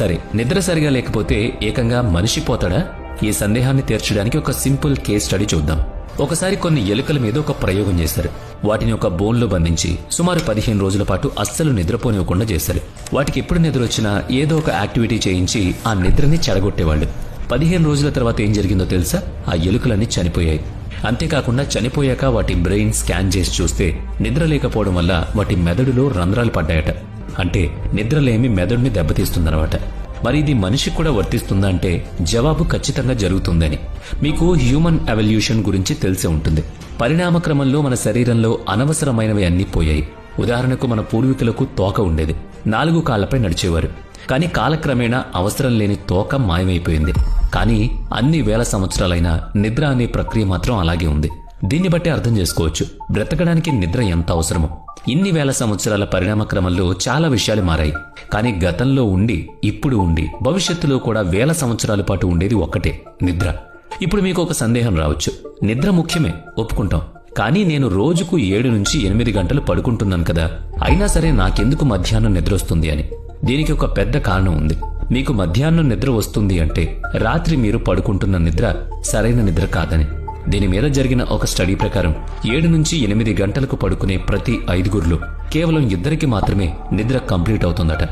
సరే, నిద్ర సరిగా లేకపోతే ఏకంగా మనిషి పోతాడా? ఈ సందేహాన్ని తీర్చడానికి ఒక సింపుల్ కేస్ స్టడీ చూద్దాం. ఒకసారి కొన్ని ఎలుకల మీద ఒక ప్రయోగం చేశారు. వాటిని ఒక బోన్లో బంధించి సుమారు 15 రోజుల పాటు అస్సలు నిద్రపోనివ్వకుండా చేశారు. వాటికి ఎప్పుడు నిద్ర వచ్చినా ఏదో ఒక యాక్టివిటీ చేయించి ఆ నిద్రని చెడగొట్టేవాళ్లు. 15 రోజుల తర్వాత ఏం జరిగిందో తెలుసా? ఆ ఎలుకలన్నీ చనిపోయాయి. అంతేకాకుండా చనిపోయాక వాటి బ్రెయిన్ స్కాన్ చేసి చూస్తే నిద్ర లేకపోవడం వల్ల వాటి మెదడులో రంధ్రాలు పడ్డాయట. అంటే నిద్రలేమి మెదడుని దెబ్బతీస్తుందన్నమాట. మరి ఇది మనిషికి కూడా వర్తిస్తుందా అంటే జవాబు ఖచ్చితంగా జరుగుతుందని. మీకు హ్యూమన్ ఎవల్యూషన్ గురించి తెలిసే ఉంటుంది. పరిణామ క్రమంలో మన శరీరంలో అనవసరమైనవి అన్నీ పోయాయి. ఉదాహరణకు మన పూర్వీకులకు తోక ఉండేది, 4 కాళ్లపై నడిచేవారు. కానీ కాలక్రమేణా అవసరం లేని తోక మాయమైపోయింది. కానీ అన్ని వేల సంవత్సరాలైనా నిద్ర అనే ప్రక్రియ మాత్రం అలాగే ఉంది. దీన్ని బట్టి అర్థం చేసుకోవచ్చు బ్రతకడానికి నిద్ర ఎంత అవసరమో. ఇన్ని వేల సంవత్సరాల పరిణామ క్రమంలో చాలా విషయాలు మారాయి. కానీ గతంలో ఉండి, ఇప్పుడు ఉండి, భవిష్యత్తులో కూడా వేల సంవత్సరాల పాటు ఉండేది ఒక్కటే, నిద్ర. ఇప్పుడు మీకు ఒక సందేహం రావచ్చు. నిద్ర ముఖ్యమే, ఒప్పుకుంటాం. కానీ నేను రోజుకు 7 నుంచి 8 గంటలు పడుకుంటున్నాను కదా, అయినా సరే నాకెందుకు మధ్యాహ్నం నిద్ర వస్తుంది అని. దీనికి ఒక పెద్ద కారణం ఉంది. మీకు మధ్యాహ్నం నిద్ర వస్తుంది అంటే రాత్రి మీరు పడుకుంటున్న నిద్ర సరైన నిద్ర కాదని. దీని మీద జరిగిన ఒక స్టడీ ప్రకారం 7 నుంచి 8 గంటలకు పడుకునే ప్రతి 5గురిలో కేవలం 2కి మాత్రమే నిద్ర కంప్లీట్ అవుతుందట.